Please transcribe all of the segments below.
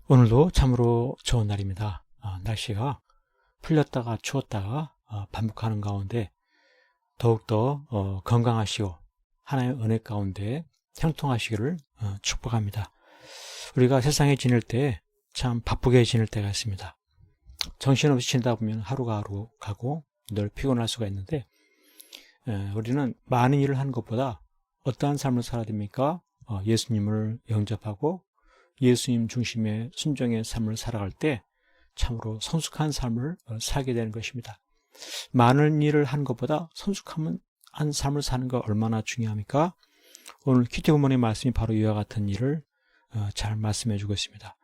오늘도 참으로 좋은 날입니다. 날씨가 풀렸다가 추웠다가 반복하는 가운데 더욱더 건강하시고 하나님의 은혜 가운데 형통하시기를 축복합니다. 우리가 세상에 지낼 때 참 바쁘게 지낼 때가 있습니다. 정신없이 지내다 보면 하루가 하루 가고 늘 피곤할 수가 있는데, 우리는 많은 일을 하는 것보다 어떠한 삶을 살아야 됩니까? 예수님을 영접하고 예수님 중심의 순종의 삶을 살아갈 때 참으로 성숙한 삶을 살게 되는 것입니다. 많은 일을 하는 것보다 성숙한 삶을 사는 거 얼마나 중요합니까? 오늘 큐티 부모님의 말씀이 바로 이와 같은 일을 잘 말씀해 주고 있습니다.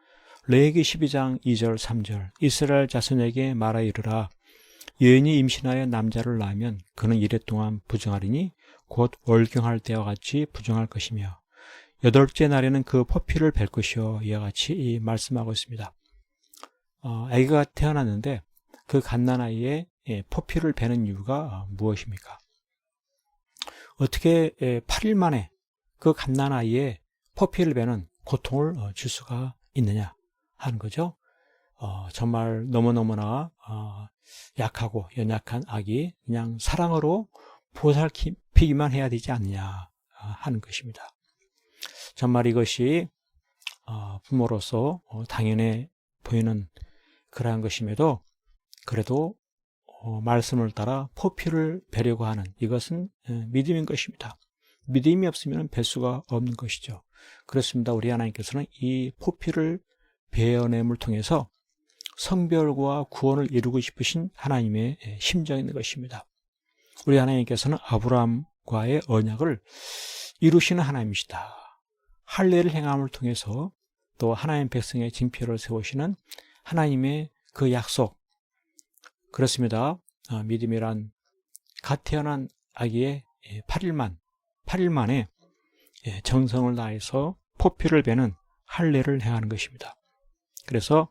레위기 12장 2절 3절 이스라엘 자손에게 말하 이르라. 여인이 임신하여 남자를 낳으면 그는 이래 동안 부정하리니 곧 월경할 때와 같이 부정할 것이며 여덟째 날에는 그 포피를 벨 것이요 이와 같이 말씀하고 있습니다. 아기가 태어났는데 그 갓난아이의 포피를 베는 이유가 무엇입니까? 어떻게 8일 만에 그 갓난아이의 포피를 베는 고통을 줄 수가 있느냐 하는 거죠. 정말 너무너무나 약하고 연약한 아기, 그냥 사랑으로 보살피기만 해야 되지 않느냐 하는 것입니다. 정말 이것이 부모로서 당연해 보이는 그러한 것임에도 그래도 말씀을 따라 포피를 베려고 하는 이것은 믿음인 것입니다. 믿음이 없으면 뵐 수가 없는 것이죠. 그렇습니다. 우리 하나님께서는 이 포피를 베어냄을 통해서 성별과 구원을 이루고 싶으신 하나님의 심정인 것입니다. 우리 하나님께서는 아브라함과의 언약을 이루시는 하나님이시다. 할례를 행함을 통해서 또 하나님 백성의 징표를 세우시는 하나님의 그 약속, 그렇습니다. 믿음이란 갓 태어난 아기의 8일 만에 정성을 다해서 포피를 베는 할례를 행하는 것입니다. 그래서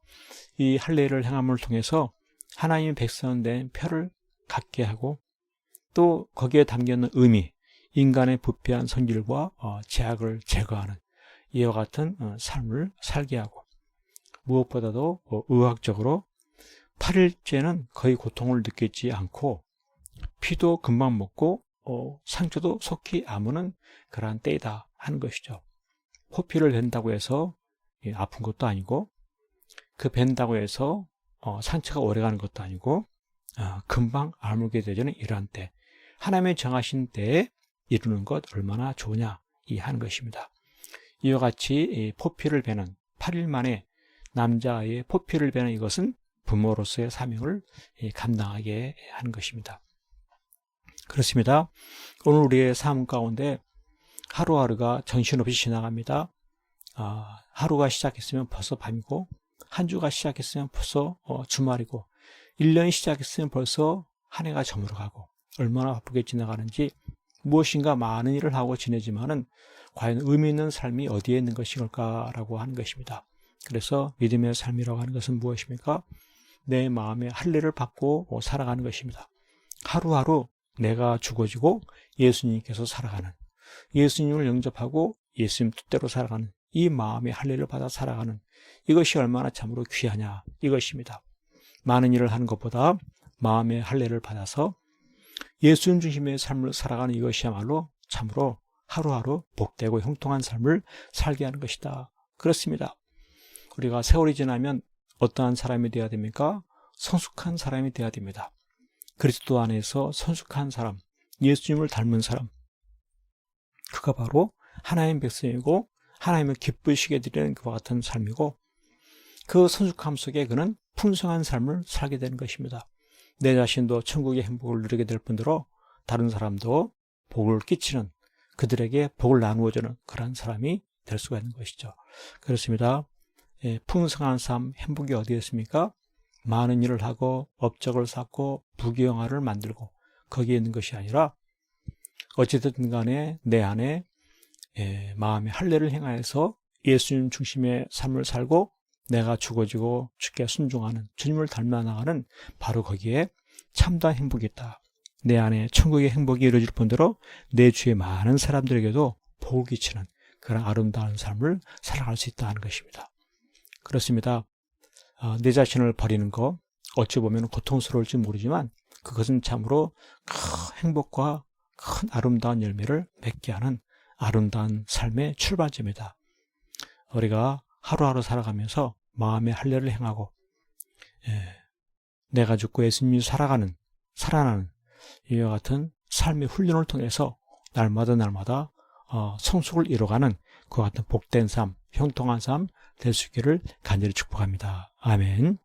이 할례를 행함을 통해서 하나님의 백성된 표를 갖게 하고 또 거기에 담겨있는 의미, 인간의 부패한 성질과 죄악을 제거하는 이와 같은 삶을 살게 하고, 무엇보다도 의학적으로 8일째는 거의 고통을 느끼지 않고 피도 금방 먹고 상처도 속히 아무는 그러한 때이다 하는 것이죠. 포피를 벤다고 해서 아픈 것도 아니고 그 벤다고 해서 상처가 오래가는 것도 아니고 금방 아물게 되는 이러한 때, 하나님의 정하신 때에 이루는 것 얼마나 좋으냐 이 하는 것입니다. 이와 같이 포피를 베는 8일 만에 남자아이의 포피를 베는 이것은 부모로서의 사명을 감당하게 하는 것입니다. 그렇습니다. 오늘 우리의 삶 가운데 하루하루가 정신없이 지나갑니다. 하루가 시작했으면 벌써 밤이고, 한 주가 시작했으면 벌써 주말이고, 1년이 시작했으면 벌써 한 해가 저물어가고, 얼마나 바쁘게 지나가는지, 무엇인가 많은 일을 하고 지내지만은 과연 의미 있는 삶이 어디에 있는 것일까라고 하는 것입니다. 그래서 믿음의 삶이라고 하는 것은 무엇입니까? 내 마음의 할례를 받고 살아가는 것입니다. 하루하루 내가 죽어지고 예수님께서 살아가는, 예수님을 영접하고 예수님 뜻대로 살아가는 이 마음의 할례를 받아 살아가는 이것이 얼마나 참으로 귀하냐 이것입니다. 많은 일을 하는 것보다 마음의 할례를 받아서 예수님 중심의 삶을 살아가는 이것이야말로 참으로 하루하루 복되고 형통한 삶을 살게 하는 것이다. 그렇습니다. 우리가 세월이 지나면 어떠한 사람이 되어야 됩니까? 성숙한 사람이 되어야 됩니다. 그리스도 안에서 성숙한 사람, 예수님을 닮은 사람, 그가 바로 하나님 백성이고 하나님을 기쁘시게 드리는 그와 같은 삶이고, 그 성숙함 속에 그는 풍성한 삶을 살게 되는 것입니다. 내 자신도 천국의 행복을 누리게 될 뿐더러 다른 사람도 복을 끼치는, 그들에게 복을 나누어주는 그런 사람이 될 수가 있는 것이죠. 그렇습니다. 풍성한 삶, 행복이 어디에 있습니까? 많은 일을 하고 업적을 쌓고 부귀영화를 만들고 거기에 있는 것이 아니라 어찌됐든 간에 내 안에 마음의 할례를 행하여서 예수님 중심의 삶을 살고 내가 죽어지고 주께 순종하는, 주님을 닮아 나가는 바로 거기에 참다한 행복이 있다. 내 안에 천국의 행복이 이루어질 뿐더러 내 주위의 많은 사람들에게도 복을 끼치는 그런 아름다운 삶을 살아갈 수 있다는 것입니다. 그렇습니다. 내 자신을 버리는 거 어찌 보면 고통스러울지 모르지만 그것은 참으로 큰 행복과 큰 아름다운 열매를 맺게 하는 아름다운 삶의 출발점이다. 우리가 하루하루 살아가면서 마음의 할례를 행하고 내가 죽고 예수님이 살아나는 이와 같은 삶의 훈련을 통해서 날마다 성숙을 이뤄가는 그와 같은 복된 삶, 형통한 삶 될 수 있기를 간절히 축복합니다. 아멘.